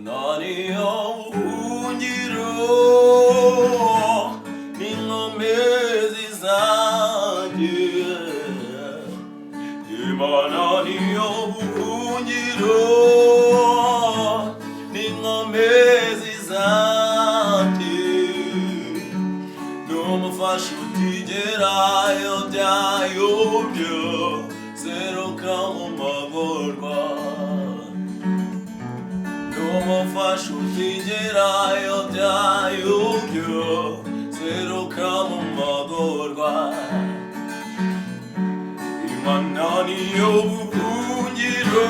Mananiyo buhungiro n'inkomezi zanjye. Mananiyo buhungiro n'inkomezi zanjye. N'umufasha utigerayo byayobya seruka mu magorwa. N'umufasha utigerayo byayobya seruka mu magorwa. Mananiyo buhungiro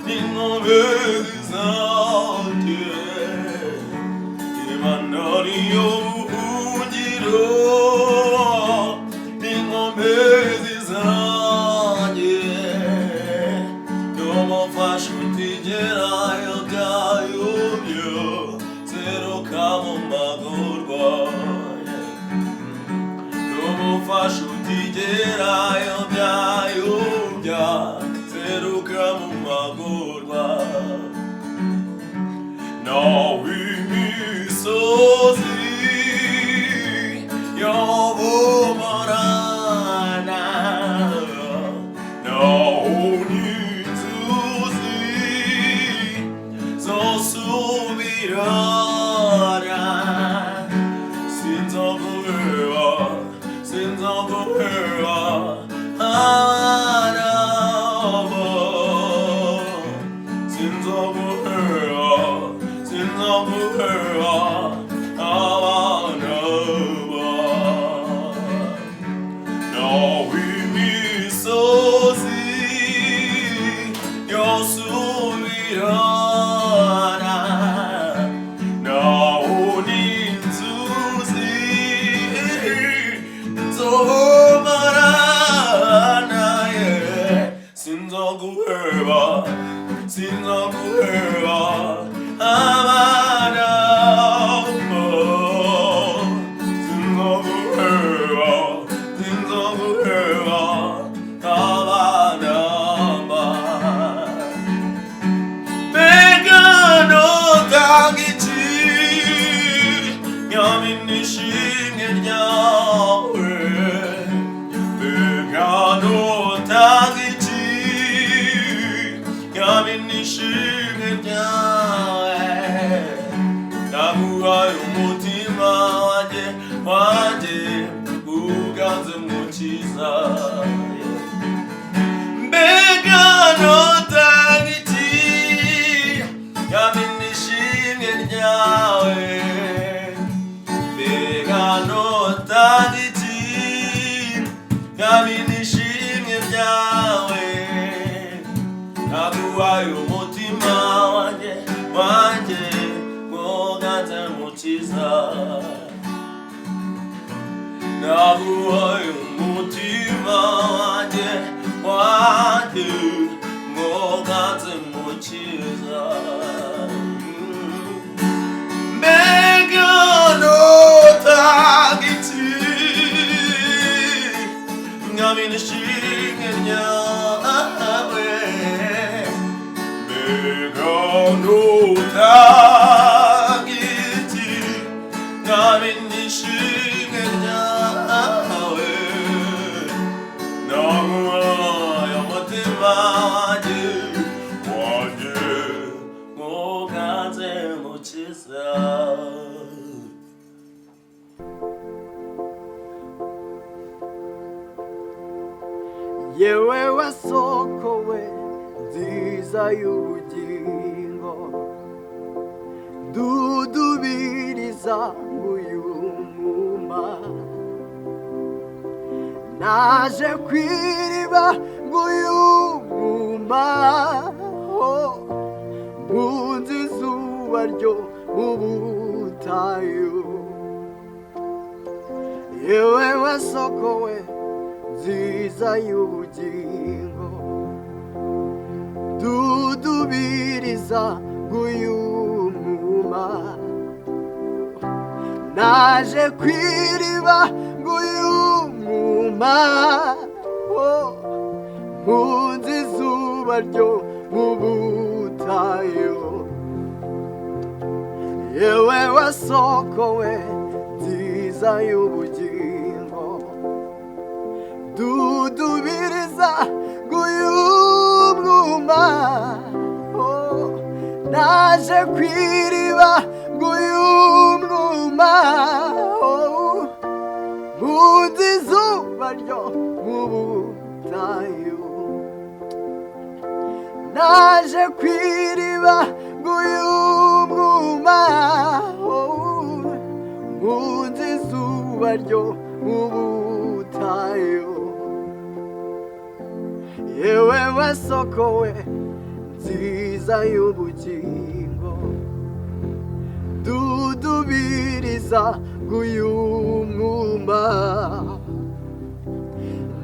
n'inkomezi zanjye. Mananiyo buhungiro n'inkomezi zanjye. N'umufasha utigerayo byayobya seruka mu magorwa. N'umufasha utigerayo byayobya seruka mu magorwa. Nawe imisozi yobomarana, naho n'inzuzi zosubirana. Sinzoguheba, sinzoguheba abana bo. Sinzoguheba, sinzoguheba abana bo. Naho imisozi yosubirana, naho n'inzuzi zomarana. Sinzoguheba, sinzoguheba abana bo. Sinzoguheba, sinzoguheba abana bo. Mbega notanga iki nyami n'ishimwe ryawe. Mbega notanga iki nyami n'ishimwe ryawe. Naguhaye umutima wanjye, wanjye uganze mukiza. Mbega notanga iki nyami n'ishimwe ryawe. Mbega notanga iki nyami n'ishimwe ryawe. Naguhaye umutima wanjye, wanjye uganze mukiza. Naguhaye umutima wanjye, wanjye uganze mukiza. Mbega notanga iki nyami n'ishimwe ryawe. Mbega notanga iki nyami n'ishimwe ryawe. Naguhaye umutima wanjye, wanjye uganze mukiza. Yewe wasokowe nziza y'ubugingo, dudubiriza nguyu mwuma. Naje kw'iriba nguyu mwuma, nkunze izuba ryo mu butayu. Yewe wasokowe nziza y'ubugingo, dudubiriza nguyu mwuma. Naje kw'iriba nguyu mwuma, nkunze izuba ryo mu butayu. butayu. Yewe wasokowe nziza y'ubugingo, dudubiriza guyumwuma. Naje kw'iriba guyumwuma, nkunze izuba ryo mu butayu. Naje kw'iriba guyumwuma, nkunze izuba ryo mu butayu. Yewe wasokowe nziza y'ubugingo, dudubiriza guyumwuma.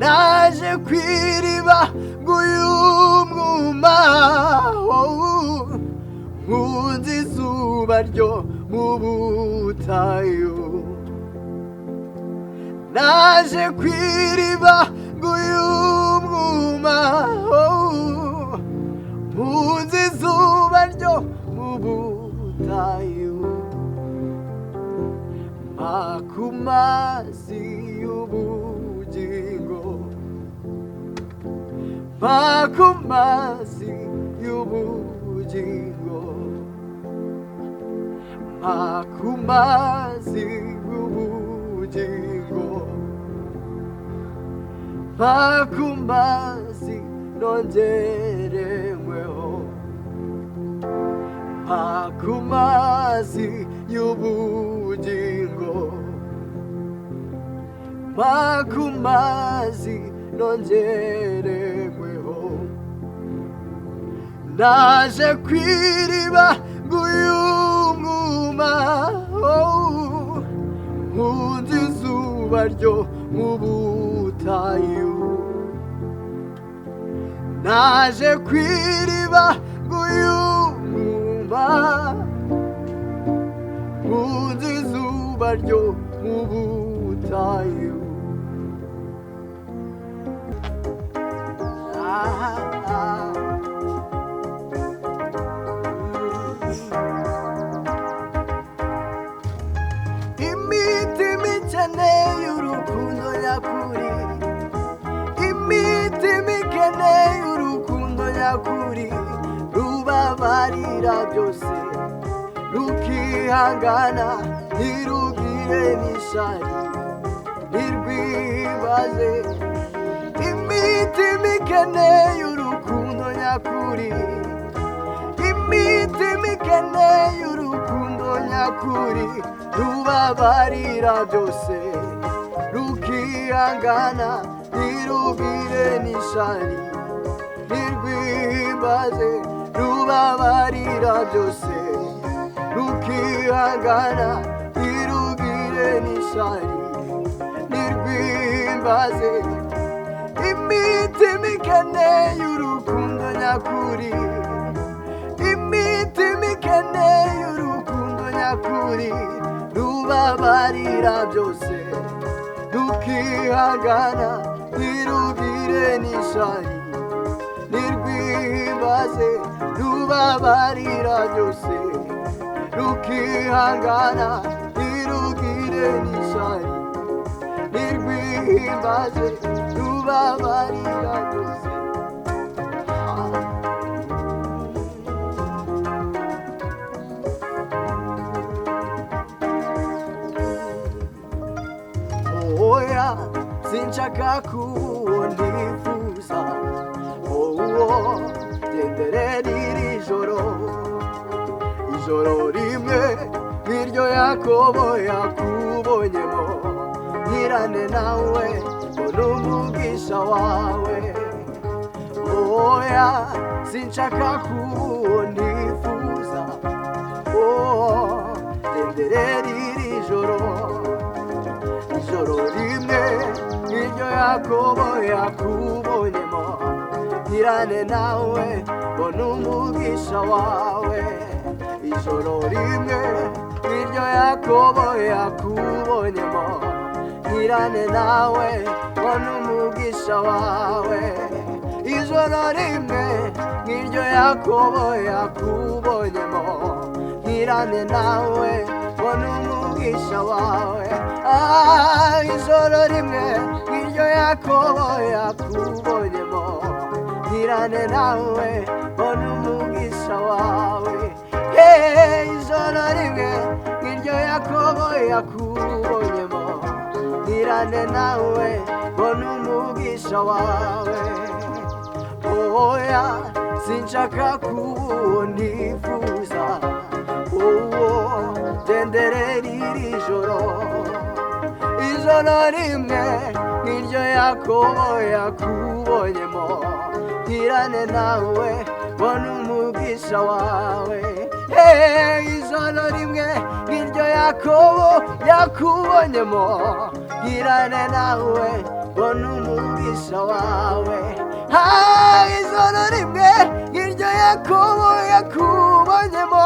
Naje kw'iriba guyumwuma, nkunze izuba ryo mu butayu. Naje kw'iriba guyumwuma, nkunze izuba ryo mu butayu. Mpa ku mazi y'ubugingo, mpa ku mazi y'ubugingo, mpa ku mazi y'ubugingo, mpa ku mazi nongeremweho, mpa ku mazi y'ubugingo, mpa ku mazi nongeremweho. Naje kw'iriba guyumwuma, nkunze izuba ryo mu butayu. Naje kw'iriba guyumwuma, nkunze izuba ryo mu butayu. Imitima ikeneye urukundo nyakuri, imitima ikeneye urukundo nyakuri, rubabarira byose, rukihangana, ntirugire n'ishari, ntirwibaze. Imitima ikeneye urukundo nyakuri, imitima ikeneye urukundo nyakuri, rubabarira byose, rukihangana, ntirugire n'ishari, ntirwibaze. Rubabarira byose, rukihangana, ntirugire n'ishari, ntirwimbaze. Imitima ikeneye urukundo nyakuri, imitima ikeneye urukundo nyakuri, rubabarira byose, rukihangana, ntirugire n'ishari, ntirwimbaze. Rubabarira byose, rukihangana, ntirugire n'ishari, ntirwimbaze. Rubabarira byose. Oya, sinshaka kubonifuza, genderera iri joro, ijoro rimwe nk'iryo Yakobo yakubonyemo, nkirane nawe mbone umugisha wawe. Oya, sinshaka kubonifuza, genderera iri joro, ijoro rimwe nk'iryo Yakobo yakubonyemo, nkirane nawe mbone umugisha wawe. Ijoro rimwe nk'iryo Yakobo yakubonyemo, nkirane nawe mbone umugisha wawe. Ijoro ijoro rimwe nk'iryo Yakobo yakubonyemo nkirane nawe mbona umugisha wawe. Ijoro rimwe nk'iryo Yakobo yakubonyemo nkirane nawe mbona umugisha wawe. Ijoro rimwe nk'iryo Yakobo yakubonyemo nkirane nawe mbona umugisha wawe. Oya sinshaka kuwo nifuza, genderera iri joro. Ijoro rimwe nk'iryo Yakobo yakubonyemo nkirane nawe mbona umugisha wawe. Ijoro rimwe nk'iryo Yakobo yakubonyemo nkirane nawe mbona umugisha wawe. Ijoro rimwe nk'iryo Yakobo yakubonyemo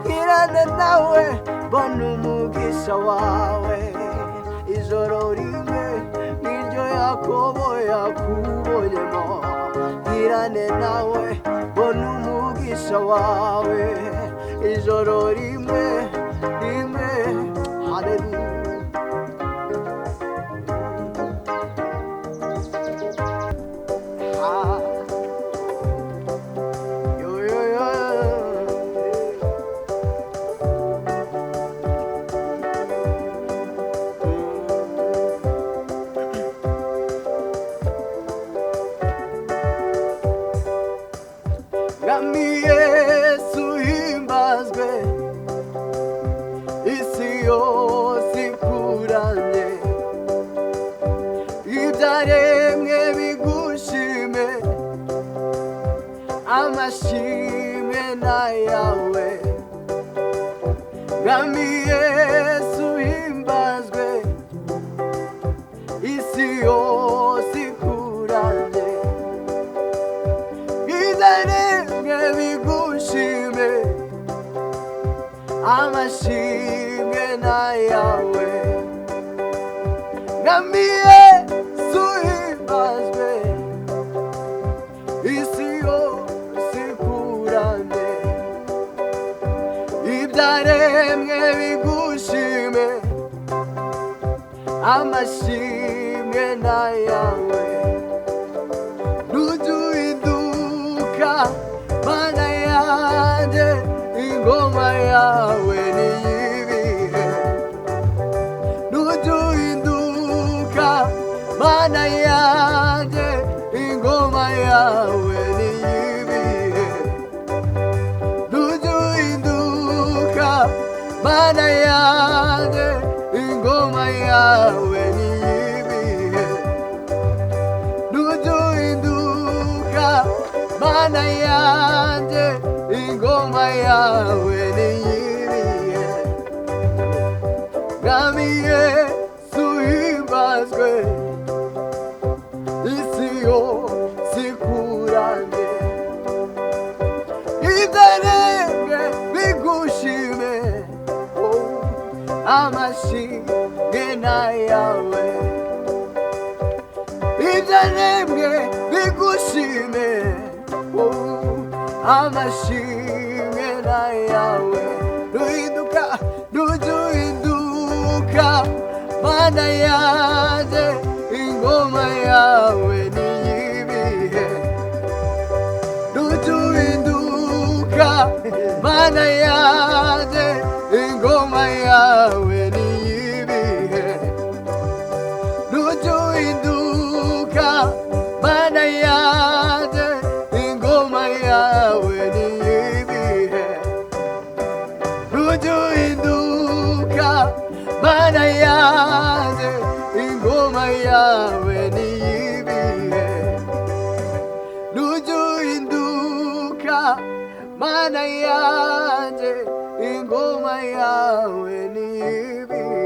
nkirane nawe mbona umugisha wawe. Ijoro rimwe nk'iryo Yakobo yakubonyemo nkirane nawe mbona umugisha wawe. Ijoro rimwe rimwe, haleluya. Mwami Yesu himbazwe, isi yose ikuramye, ibyaremwe bigushime, amashimwe n'ayawe. Mwami Yesu himbazwe, isi yose ikuramye, ibyaremwe bigushime, amashimwe n'ayawe. Mwami Yesu himbazwe, isi yose ikuramye, ibyaremwe bigushime, amashimwe n'ayawe. Nuduhinduka Mana yanjye, ingoma yawe niyibihe. Nuduhinduka Mana yanjye, ingoma yawe niyibihe. Nuduhinduka Mana yanjye, ingoma yawe niyibihe. Nuduhinduka Mana yanjye, ingoma yawe niyibihe. Mwami Yesu himbazwe, isi yose ikuramye, ibyaremwe bigushime, amashimwe n'ayawe. Ibyaremwe bigushime, amashimwe n'ayawe. Nuduhinduka Mana yanjye, ingoma yawe niyibihe. Nuduhinduka Mana yanjye, ingoma yawe niyibihe. Nuduhinduka Mana yanjye, ingoma yawe niyibihe. Nuduhinduka Mana yanjye, ingoma yawe niyibihe. Nuduhinduka Mana yanjye, ingoma yawe niyibihe.